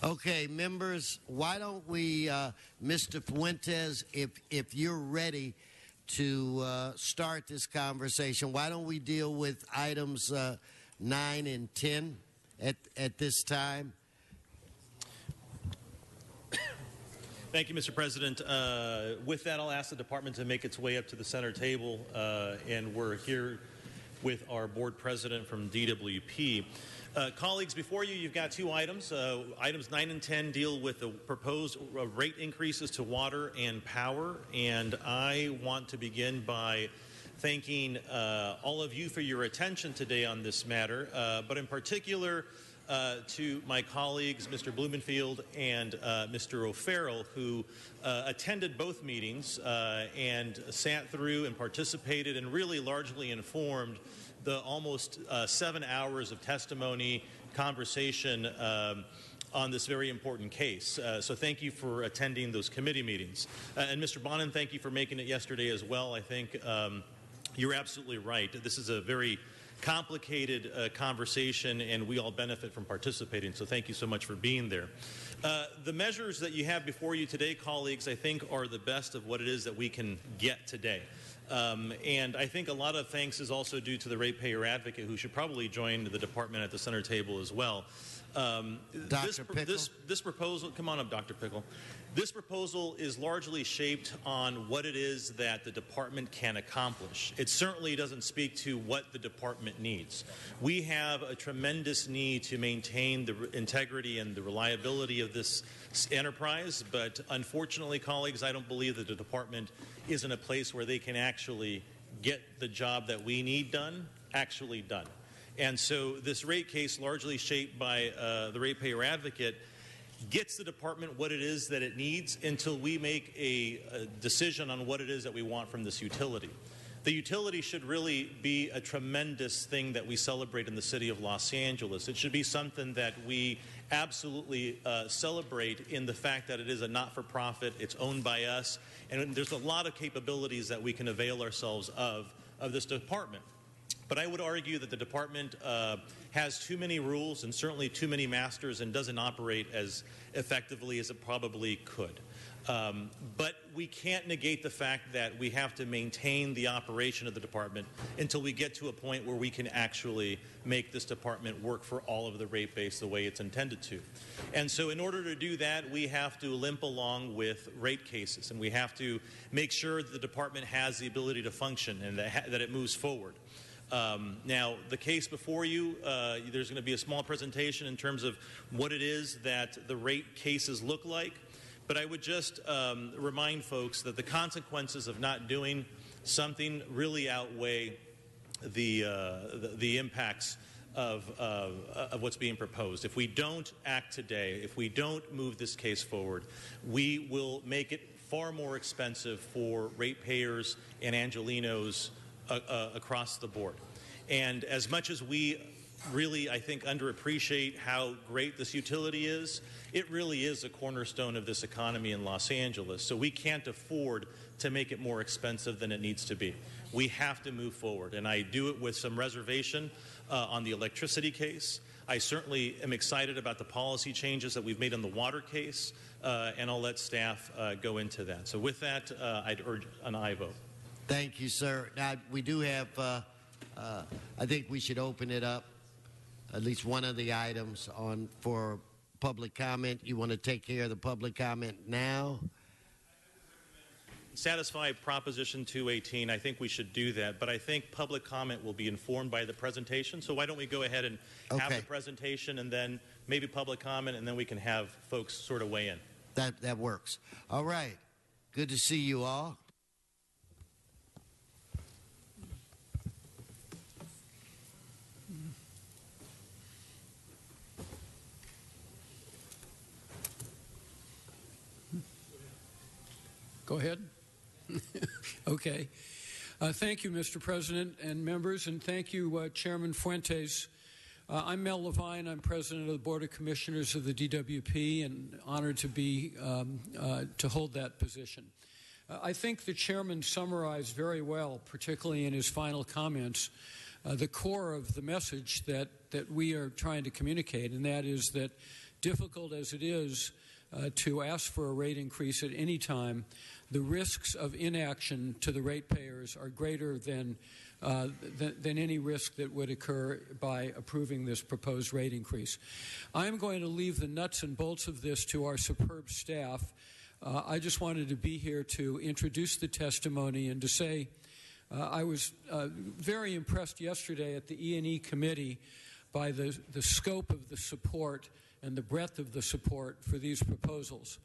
Okay, members, why don't we, Mr. Fuentes, if you're ready to start this conversation, why don't we deal with items 9 and 10 at this time? Thank you, Mr. President. With that, I'll ask the department to make its way up to the center table, and we're here with our board president from DWP. Colleagues, before you, you've got two items. Items 9 and 10 deal with the proposed rate increases to water and power, and I want to begin by thanking all of you for your attention today on this matter, but in particular to my colleagues, Mr. Blumenfield and Mr. O'Farrell, who attended both meetings and sat through and participated and really largely informed the almost 7 hours of testimony, conversation on this very important case. So thank you for attending those committee meetings. And Mr. Bonin, thank you for making it yesterday as well. I think you're absolutely right. This is a very complicated conversation, and we all benefit from participating, so thank you so much for being there. The measures that you have before you today, colleagues, I think are the best of what it is that we can get today. And I think a lot of thanks is also due to the ratepayer advocate, who should probably join the department at the center table as well. This proposal, come on up, Dr. Pickle. This proposal is largely shaped on what it is that the department can accomplish. It certainly doesn't speak to what the department needs. We have a tremendous need to maintain the integrity and the reliability of this enterprise, but unfortunately, colleagues, I don't believe that the department is in a place where they can actually get the job that we need done, actually done. And so this rate case, largely shaped by the ratepayer advocate, gets the department what it is that it needs until we make a decision on what it is that we want from this utility. The utility should really be a tremendous thing that we celebrate in the city of Los Angeles. It should be something that we absolutely celebrate in the fact that it is a not-for-profit, it's owned by us, and there's a lot of capabilities that we can avail ourselves of this department. But I would argue that the department has too many rules and certainly too many masters and doesn't operate as effectively as it probably could. But we can't negate the fact that we have to maintain the operation of the department until we get to a point where we can actually make this department work for all of the rate base the way it's intended to. And so in order to do that, we have to limp along with rate cases, and we have to make sure that the department has the ability to function and that it moves forward. Now, the case before you, there's going to be a small presentation in terms of what it is that the rate cases look like. But I would just remind folks that the consequences of not doing something really outweigh the impacts of what's being proposed. If we don't act today, if we don't move this case forward, we will make it far more expensive for ratepayers and Angelenos across the board. And as much as we really, I think, underappreciate how great this utility is, it really is a cornerstone of this economy in Los Angeles. So we can't afford to make it more expensive than it needs to be. We have to move forward. And I do it with some reservation on the electricity case. I certainly am excited about the policy changes that we've made on the water case, and I'll let staff go into that. So with that, I'd urge an aye vote. Thank you, sir. Now, we do have, I think we should open it up, at least one of the items on for public comment. You want to take care of the public comment now? Satisfy Proposition 218, I think we should do that, but I think public comment will be informed by the presentation. So why don't we go ahead and have the presentation and then maybe public comment, and then we can have folks sort of weigh in. That works. All right. Good to see you all. Go ahead. Okay. Thank you, Mr. President and members, and thank you, Chairman Fuentes. I'm Mel Levine. I'm president of the Board of Commissioners of the DWP, and honored to be to hold that position. I think the chairman summarized very well, particularly in his final comments, the core of the message that we are trying to communicate, and that is that difficult as it is to ask for a rate increase at any time, the risks of inaction to the ratepayers are greater than any risk that would occur by approving this proposed rate increase. I'm going to leave the nuts and bolts of this to our superb staff. I just wanted to be here to introduce the testimony and to say I was very impressed yesterday at the E&E committee by the scope of the support and the breadth of the support for these proposals.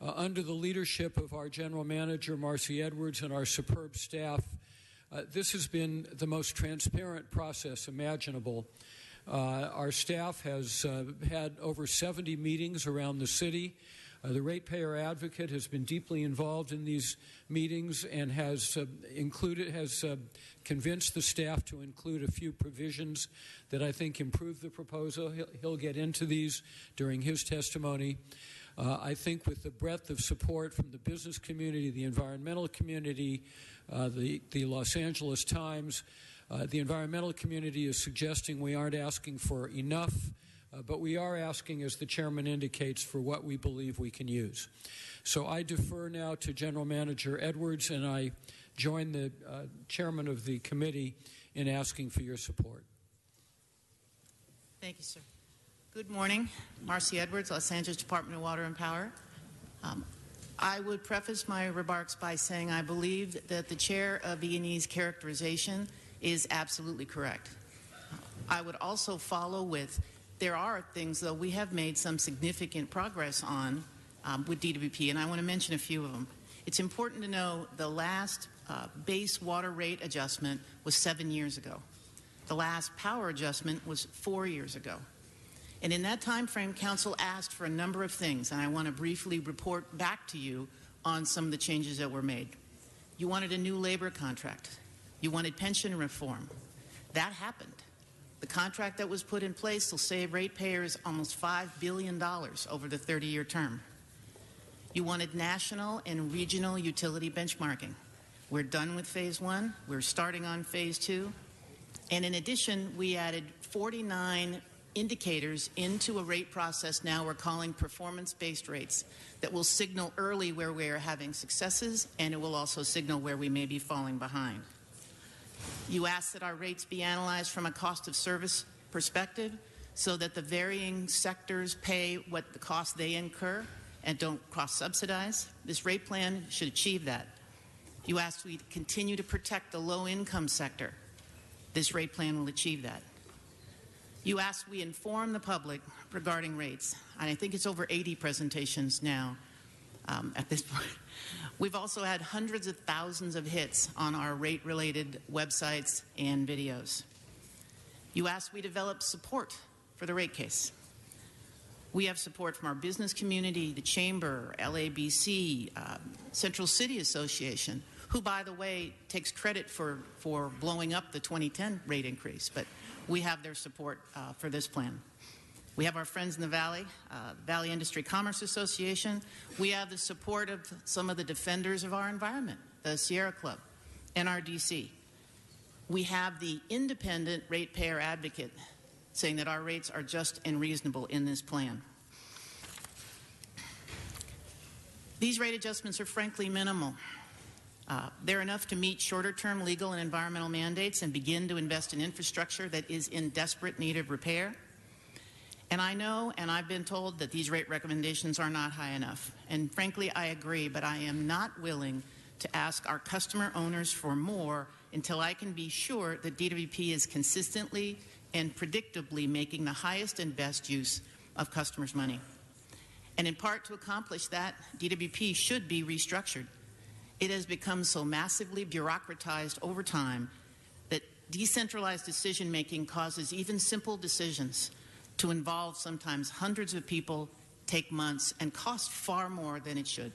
Under the leadership of our General Manager, Marcy Edwards, and our superb staff, this has been the most transparent process imaginable. Our staff has had over 70 meetings around the city. The ratepayer advocate has been deeply involved in these meetings and has convinced the staff to include a few provisions that I think improve the proposal. He'll get into these during his testimony. I think with the breadth of support from the business community, the environmental community, the Los Angeles Times, the environmental community is suggesting we aren't asking for enough, but we are asking, as the chairman indicates, for what we believe we can use. So I defer now to General Manager Edwards, and I join the chairman of the committee in asking for your support. Thank you, sir. Good morning. Marcy Edwards, Los Angeles Department of Water and Power. I would preface my remarks by saying I believe that the chair of E&E's characterization is absolutely correct. I would also follow with, there are things, though, we have made some significant progress on with DWP, and I want to mention a few of them. It's important to know the last base water rate adjustment was 7 years ago. The last power adjustment was 4 years ago. And in that time frame, Council asked for a number of things, and I want to briefly report back to you on some of the changes that were made. You wanted a new labor contract. You wanted pension reform. That happened. The contract that was put in place will save ratepayers almost $5 billion over the 30-year term. You wanted national and regional utility benchmarking. We're done with phase 1. We're starting on phase 2. And in addition, we added 49 indicators into a rate process now we're calling performance-based rates that will signal early where we are having successes, and it will also signal where we may be falling behind. You asked that our rates be analyzed from a cost of service perspective so that the varying sectors pay what the cost they incur and don't cross-subsidize. This rate plan should achieve that. You asked we continue to protect the low-income sector. This rate plan will achieve that. You asked we inform the public regarding rates, and I think it's over 80 presentations now at this point. We've also had hundreds of thousands of hits on our rate-related websites and videos. You asked we develop support for the rate case. We have support from our business community, the Chamber, LABC, Central City Association, who, by the way, takes credit for blowing up the 2010 rate increase, but we have their support for this plan. We have our friends in the Valley, Valley Industry Commerce Association. We have the support of some of the defenders of our environment, the Sierra Club, NRDC. We have the independent ratepayer advocate saying that our rates are just and reasonable in this plan. These rate adjustments are frankly minimal. They're enough to meet shorter-term legal and environmental mandates and begin to invest in infrastructure that is in desperate need of repair. And I know, and I've been told, that these rate recommendations are not high enough. And frankly, I agree, but I am not willing to ask our customer owners for more until I can be sure that DWP is consistently and predictably making the highest and best use of customers' money. And in part to accomplish that, DWP should be restructured. It has become so massively bureaucratized over time that decentralized decision-making causes even simple decisions to involve sometimes hundreds of people, take months, and cost far more than it should.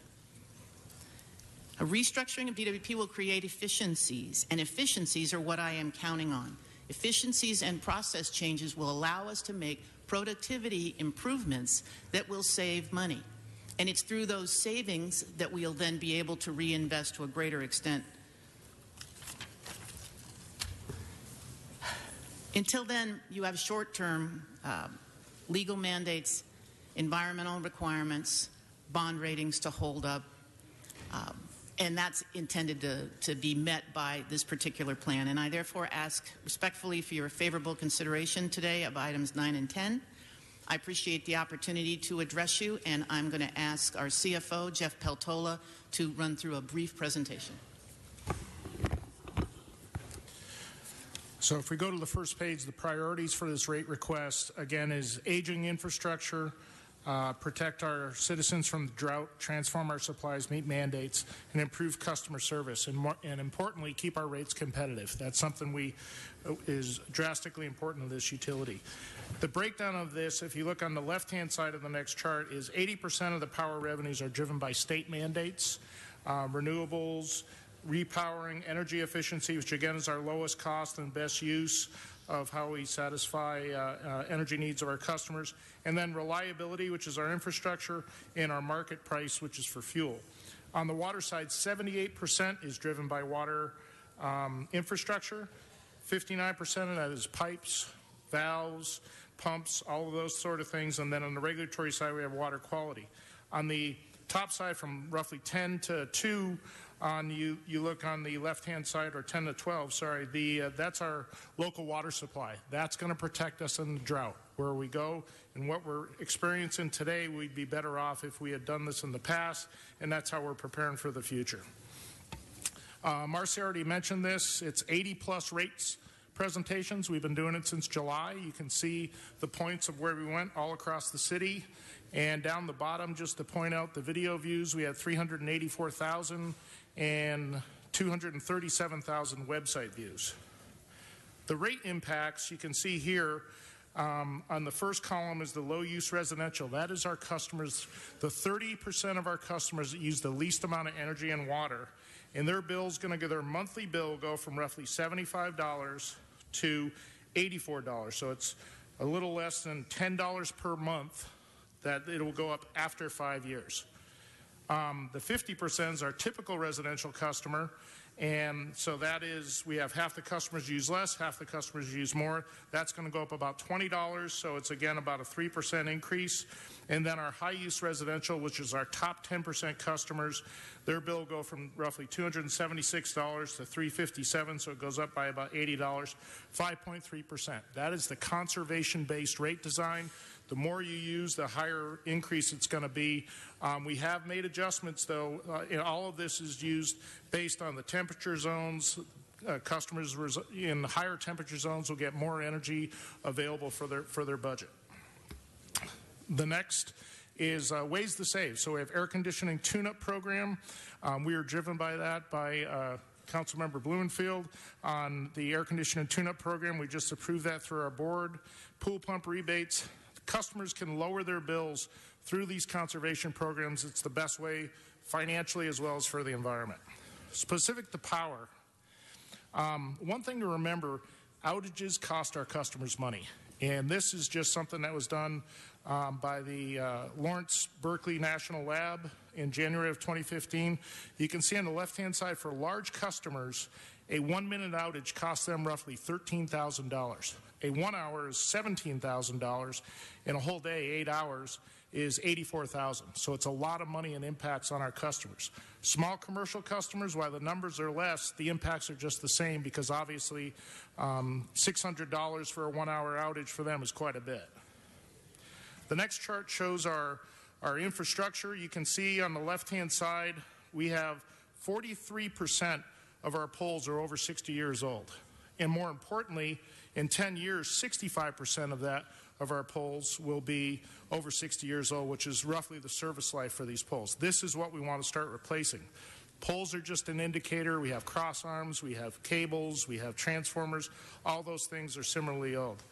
A restructuring of DWP will create efficiencies, and efficiencies are what I am counting on. Efficiencies and process changes will allow us to make productivity improvements that will save money. And it's through those savings that we'll then be able to reinvest to a greater extent. Until then, you have short-term legal mandates environmental requirements, bond ratings to hold up, and that's intended to be met by this particular plan. And I therefore ask respectfully for your favorable consideration today of items 9 and 10. I appreciate the opportunity to address you, and I'm going to ask our CFO, Jeff Peltola, to run through a brief presentation. So if we go to the first page, the priorities for this rate request, again, is aging infrastructure, protect our citizens from the drought, transform our supplies, meet mandates, and improve customer service, and importantly, keep our rates competitive. That's something is drastically important to this utility. The breakdown of this, if you look on the left-hand side of the next chart, is 80% of the power revenues are driven by state mandates, renewables, repowering, energy efficiency, which again is our lowest cost and best use of how we satisfy energy needs of our customers, and then reliability, which is our infrastructure, and our market price, which is for fuel. On the water side, 78% is driven by water infrastructure, 59% of that is pipes, valves, pumps, all of those sort of things, and then on the regulatory side we have water quality. On the top side, from roughly 10 to 2, you look on the left-hand side, or 10 to 12, sorry, that's our local water supply. That's going to protect us in the drought. Where we go and what we're experiencing today, we'd be better off if we had done this in the past, and that's how we're preparing for the future. Marcy already mentioned this. It's 80-plus rates presentations. We've been doing it since July. You can see the points of where we went all across the city. And down the bottom, just to point out the video views, we had 384,000 and 237,000 website views. The rate impacts, you can see here, on the first column is the low-use residential. That is our customers, the 30% of our customers that use the least amount of energy and water. And their bill's going to get, their monthly bill will go from roughly $75 to $84. So it's a little less than $10 per month that it will go up after 5 years. The 50% is our typical residential customer, and so that is, we have half the customers use less, half the customers use more. That's going to go up about $20, so it's again about a 3% increase. And then our high-use residential, which is our top 10% customers, their bill will go from roughly $276 to $357, so it goes up by about $80, 5.3%. That is the conservation-based rate design. The more you use, the higher increase it's going to be. We have made adjustments, though. All of this is used based on the temperature zones. Customers in higher temperature zones will get more energy available for their budget. The next is ways to save. So we have air conditioning tune-up program. We are driven by that by Councilmember Blumenfield on the air conditioning tune-up program. We just approved that through our board. Pool pump rebates. Customers can lower their bills through these conservation programs. It's the best way financially as well as for the environment. Specific to power, one thing to remember, outages cost our customers money. And this is just something that was done by the Lawrence Berkeley National Lab in January of 2015. You can see on the left-hand side, for large customers, a 1-minute outage costs them roughly $13,000. A 1 hour is $17,000, and a whole day, 8 hours, is $84,000. So it's a lot of money and impacts on our customers. Small commercial customers, while the numbers are less, the impacts are just the same, because obviously $600 for a 1 hour outage for them is quite a bit. The next chart shows our infrastructure. You can see on the left-hand side, we have 43% of our poles are over 60 years old. And more importantly, in 10 years, 65% of our poles will be over 60 years old, which is roughly the service life for these poles. This is what we want to start replacing. Poles are just an indicator. We have cross arms, we have cables, we have transformers. All those things are similarly old.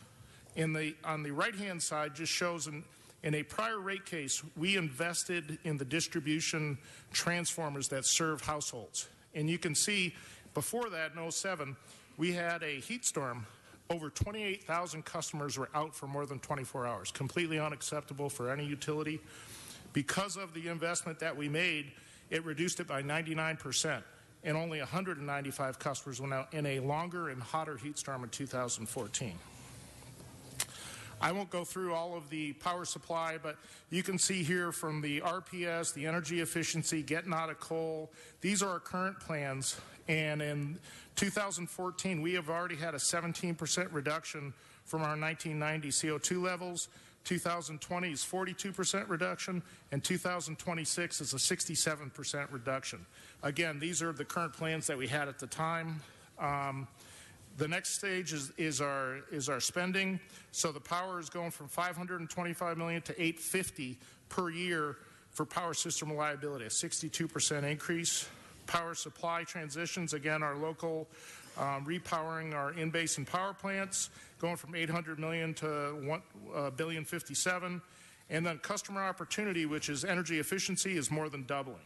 On the right-hand side just shows in a prior rate case, we invested in the distribution transformers that serve households. And you can see before that, in 2007, we had a heat storm. Over 28,000 customers were out for more than 24 hours. Completely unacceptable for any utility. Because of the investment that we made, it reduced it by 99%. And only 195 customers went out in a longer and hotter heat storm in 2014. I won't go through all of the power supply, but you can see here from the RPS, the energy efficiency, getting out of coal. These are our current plans. And in 2014, we have already had a 17% reduction from our 1990 CO2 levels. 2020 is 42% reduction, and 2026 is a 67% reduction. Again, these are the current plans that we had at the time. The next stage is our spending. So the power is going from $525 million to $850 per year for power system reliability, a 62% increase. Power supply transitions, again, our local repowering our in-basin power plants, going from $800 million to $1.057 billion. And then customer opportunity, which is energy efficiency, is more than doubling.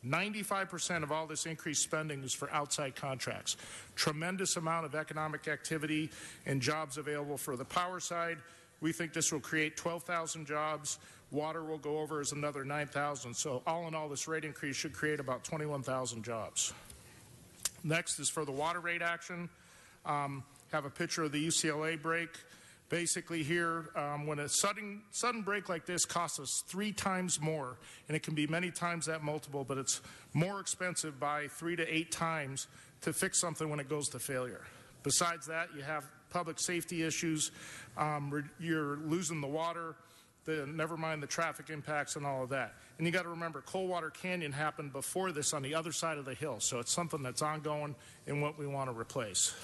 95% of all this increased spending is for outside contracts. Tremendous amount of economic activity and jobs available for the power side. We think this will create 12,000 jobs. Water will go over as another 9,000. So all in all, this rate increase should create about 21,000 jobs. Next is for the water rate action. Have a picture of the UCLA break. Basically here, when a sudden break like this costs us 3 times more, and it can be many times that multiple, but it's more expensive by 3 to 8 times to fix something when it goes to failure. Besides that, you have public safety issues. You're losing the water, never mind the traffic impacts and all of that. And you got to remember, Coldwater Canyon happened before this on the other side of the hill, so it's something that's ongoing and what we want to replace.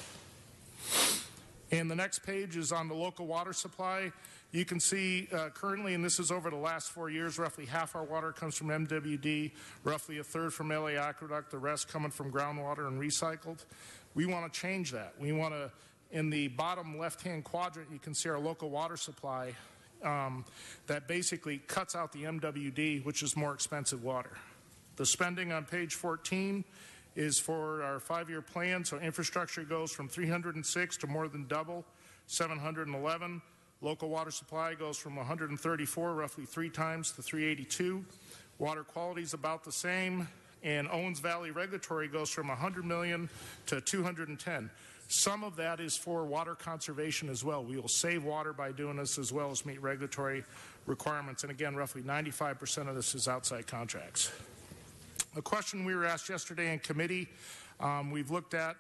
And the next page is on the local water supply. You can see currently, and this is over the last 4 years, roughly half our water comes from MWD, roughly a third from LA Aqueduct, the rest coming from groundwater and recycled. We want to change that. We want to, in the bottom left-hand quadrant, you can see our local water supply that basically cuts out the MWD, which is more expensive water. The spending on page 14 is for our 5-year plan, so infrastructure goes from 306 to more than double, 711. Local water supply goes from 134, roughly 3 times, to 382. Water quality is about the same, and Owens Valley regulatory goes from 100 million to 210. Some of that is for water conservation as well. We will save water by doing this as well as meet regulatory requirements. And again, roughly 95% of this is outside contracts. A question we were asked yesterday in committee we've looked at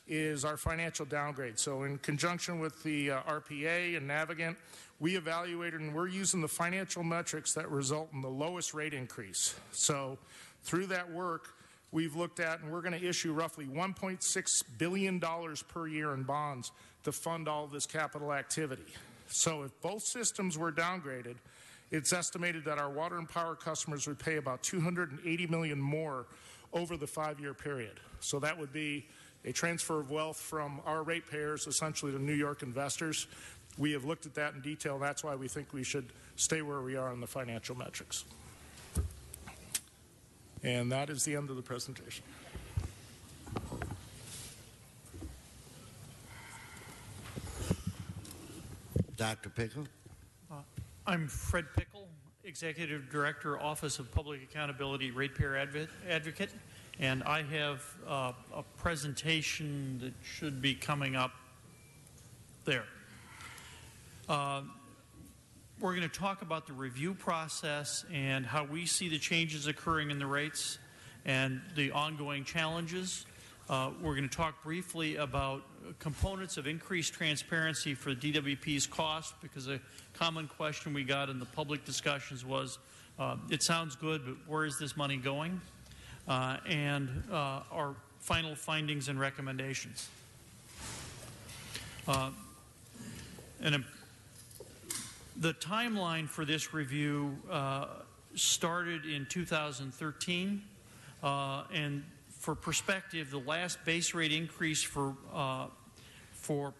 is our financial downgrade. So in conjunction with the RPA and Navigant, we evaluated and we're using the financial metrics that result in the lowest rate increase. So through that work, we've looked at, and we're going to issue roughly $1.6 billion per year in bonds to fund all of this capital activity. So if both systems were downgraded, it's estimated that our water and power customers would pay about $280 million more over the 5-year period. So that would be a transfer of wealth from our ratepayers essentially to New York investors. We have looked at that in detail. That's why we think we should stay where we are on the financial metrics. And that is the end of the presentation. Dr. Pickle? I'm Fred Pickle, Executive Director, Office of Public Accountability, Ratepayer Advocate, and I have a presentation that should be coming up there. We're going to talk about the review process and how we see the changes occurring in the rates and the ongoing challenges. We're going to talk briefly about components of increased transparency for DWP's cost, because a common question we got in the public discussions was, it sounds good, but where is this money going? And our final findings and recommendations. The timeline for this review started in 2013, and for perspective, the last base rate increase for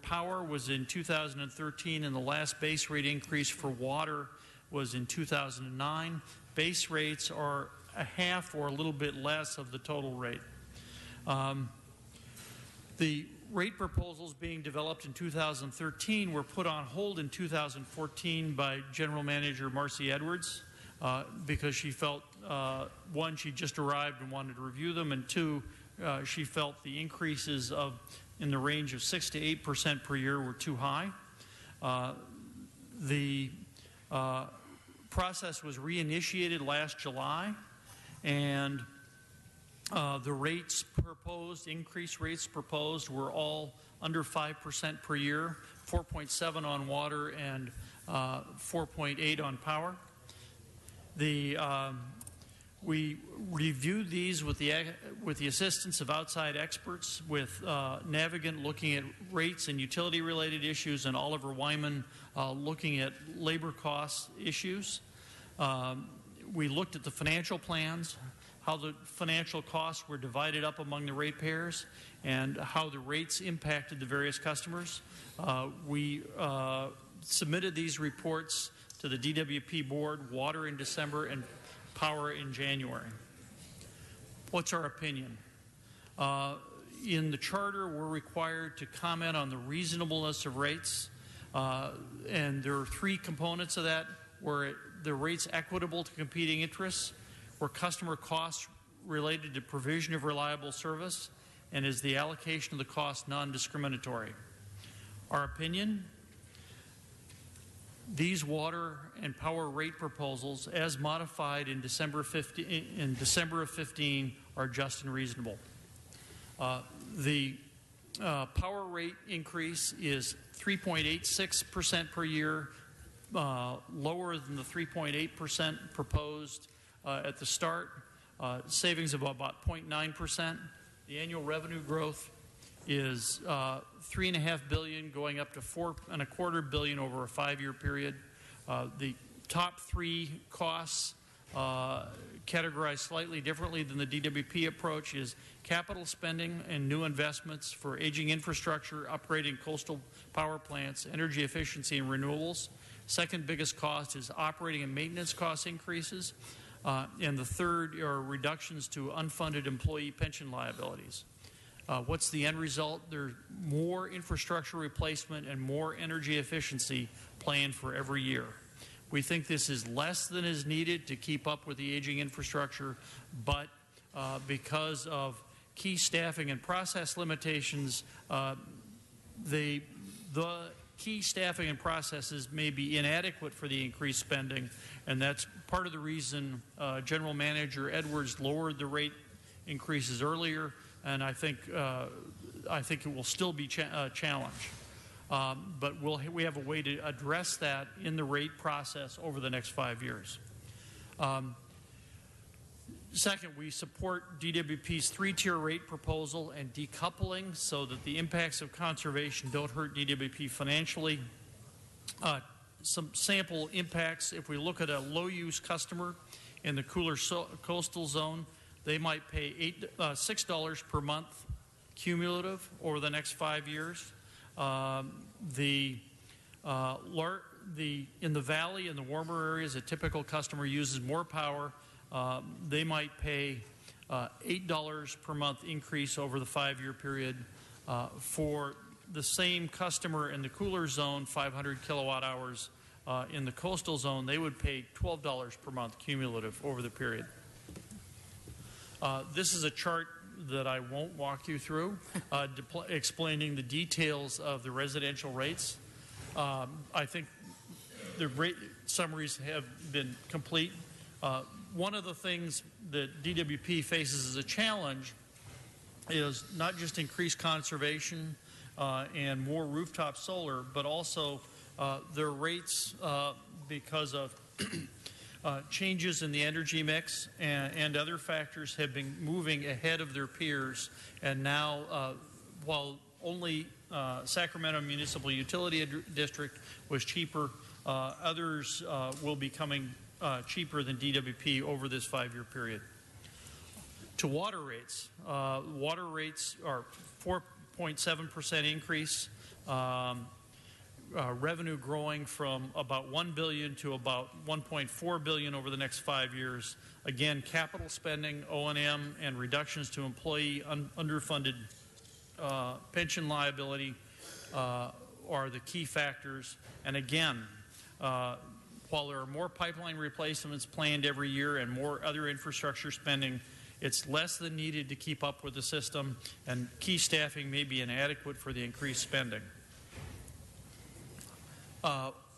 power was in 2013, and the last base rate increase for water was in 2009. Base rates are a half or a little bit less of the total rate. The rate proposals being developed in 2013 were put on hold in 2014 by General Manager Marcy Edwards because she felt, one, she just arrived and wanted to review them, and two, she felt the increases in the range of 6 to 8% per year were too high. The process was reinitiated last July, and the rates proposed, increased rates proposed, were all under 5% per year, 4.7 on water and 4.8 on power. We reviewed these with the assistance of outside experts, with Navigant looking at rates and utility-related issues, and Oliver Wyman looking at labor cost issues. We looked at the financial plans, how the financial costs were divided up among the ratepayers, and how the rates impacted the various customers. We submitted these reports to the DWP board, water in December and power in January. What's our opinion? In the charter, we're required to comment on the reasonableness of rates, and there are three components of that: where the rate's equitable to competing interests, where customer costs related to provision of reliable service, and is the allocation of the cost non-discriminatory. Our opinion: these water and power rate proposals, as modified in December of 15, are just and reasonable. The power rate increase is 3.86% per year, lower than the 3.8% proposed at the start, savings of about 0.9%. The annual revenue growth is $3.5 billion, going up to $4.25 billion over a 5-year period. The top three costs, categorized slightly differently than the DWP approach, is capital spending and new investments for aging infrastructure, upgrading coastal power plants, energy efficiency, and renewables. Second biggest cost is operating and maintenance cost increases. And the third are reductions to unfunded employee pension liabilities. What's the end result? There's more infrastructure replacement and more energy efficiency planned for every year. We think this is less than is needed to keep up with the aging infrastructure, but because of key staffing and process limitations, the key staffing and processes may be inadequate for the increased spending, and that's part of the reason General Manager Edwards lowered the rate increases earlier, and I think it will still be a challenge. But we have a way to address that in the rate process over the next 5 years. Second, we support DWP's 3-tier rate proposal and decoupling so that the impacts of conservation don't hurt DWP financially. Some sample impacts: if we look at a low-use customer in the cooler coastal zone, they might pay $6 per month cumulative over the next 5 years. In the valley, in the warmer areas, a typical customer uses more power. They might pay $8 per month increase over the 5-year period. For the same customer in the cooler zone, 500 kilowatt hours, in the coastal zone, they would pay $12 per month cumulative over the period. This is a chart that I won't walk you through, explaining the details of the residential rates. I think the rate summaries have been complete. One of the things that DWP faces as a challenge is not just increased conservation and more rooftop solar, but also their rates because of changes in the energy mix and other factors have been moving ahead of their peers. And now, while only Sacramento Municipal Utility District was cheaper, others will be coming cheaper than DWP over this 5-year period. To water rates are 4.7% increase. Revenue growing from about $1 billion to about $1.4 billion over the next 5 years. Again, capital spending, O&M, and reductions to employee underfunded pension liability are the key factors. And again, while there are more pipeline replacements planned every year and more other infrastructure spending, it's less than needed to keep up with the system, and key staffing may be inadequate for the increased spending.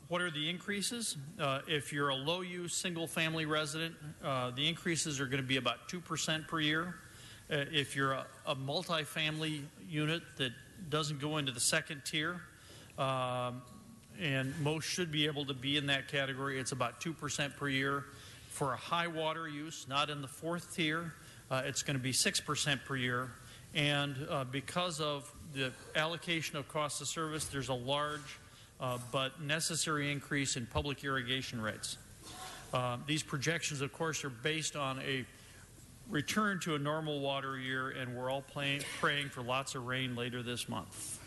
What are the increases? If you're a low-use single-family resident, the increases are going to be about 2% per year. If you're a multifamily unit that doesn't go into the second tier, and most should be able to be in that category, it's about 2% per year. For a high water use, not in the fourth tier, it's going to be 6% per year. And because of the allocation of cost of service, there's a large but necessary increase in public irrigation rates. These projections, of course, are based on a return to a normal water year, and we're all praying for lots of rain later this month.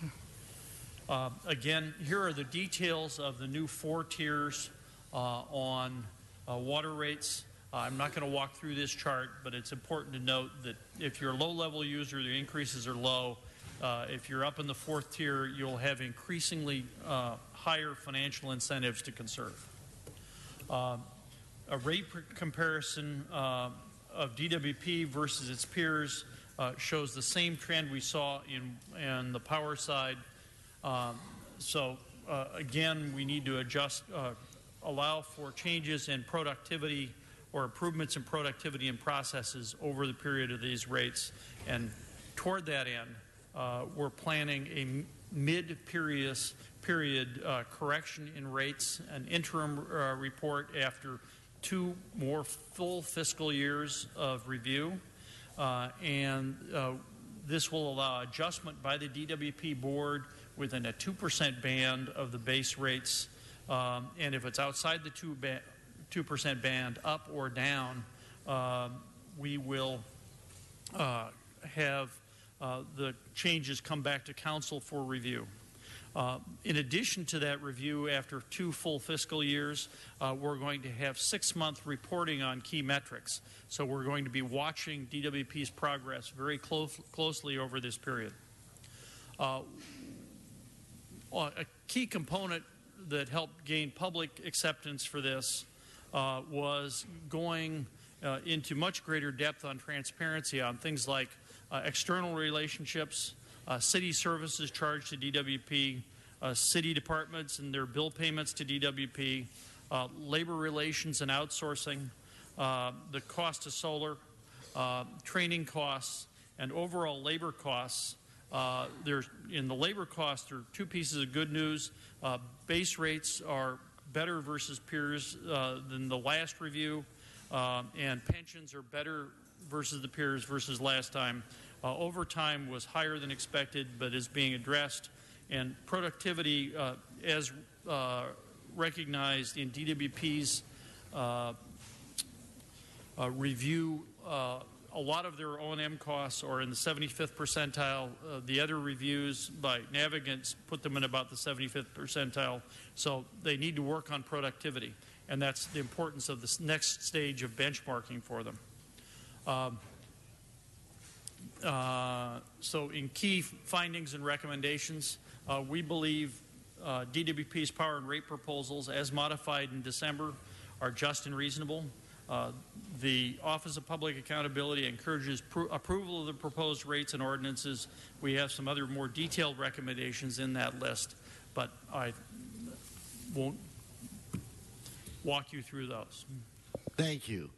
Again, here are the details of the new 4 tiers on water rates. I'm not going to walk through this chart, but it's important to note that if you're a low-level user, the increases are low. If you're up in the 4th tier, you'll have increasingly higher financial incentives to conserve. A rate comparison of DWP versus its peers shows the same trend we saw in the power side. Again, we need to adjust, allow for changes in productivity or improvements in productivity and processes over the period of these rates. And toward that end, we're planning a mid-period correction in rates, an interim report after 2 more full fiscal years of review. This will allow adjustment by the DWP board within a 2% band of the base rates. And if it's outside the 2% band, up or down, we will have the changes come back to council for review. In addition to that review, after 2 full fiscal years, we're going to have 6-month reporting on key metrics. So we're going to be watching DWP's progress very closely over this period. A key component that helped gain public acceptance for this was going into much greater depth on transparency on things like external relationships, city services charged to DWP, city departments and their bill payments to DWP, labor relations and outsourcing, the cost of solar, training costs, and overall labor costs. In the labor costs, there are 2 pieces of good news. Base rates are better versus peers than the last review, and pensions are better versus the peers versus last time. Overtime was higher than expected, but is being addressed. And productivity, as recognized in DWP's review, a lot of their O&M costs are in the 75th percentile. The other reviews by Navigant put them in about the 75th percentile. So they need to work on productivity. And that's the importance of this next stage of benchmarking for them. So in key findings and recommendations, we believe DWP's power and rate proposals, as modified in December, are just and reasonable. The Office of Public Accountability encourages approval of the proposed rates and ordinances. We have some other more detailed recommendations in that list, but I won't walk you through those. Thank you.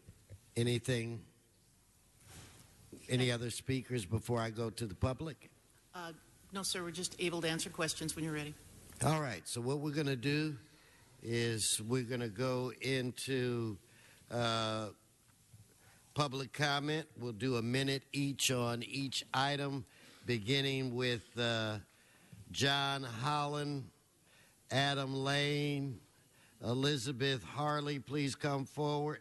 Any other speakers before I go to the public? No, sir. We're just able to answer questions when you're ready. All right. So what we're going to do is we're going to go into public comment. We'll do a minute each on each item, beginning with John Holland, Adam Lane, Elizabeth Harley. Please come forward.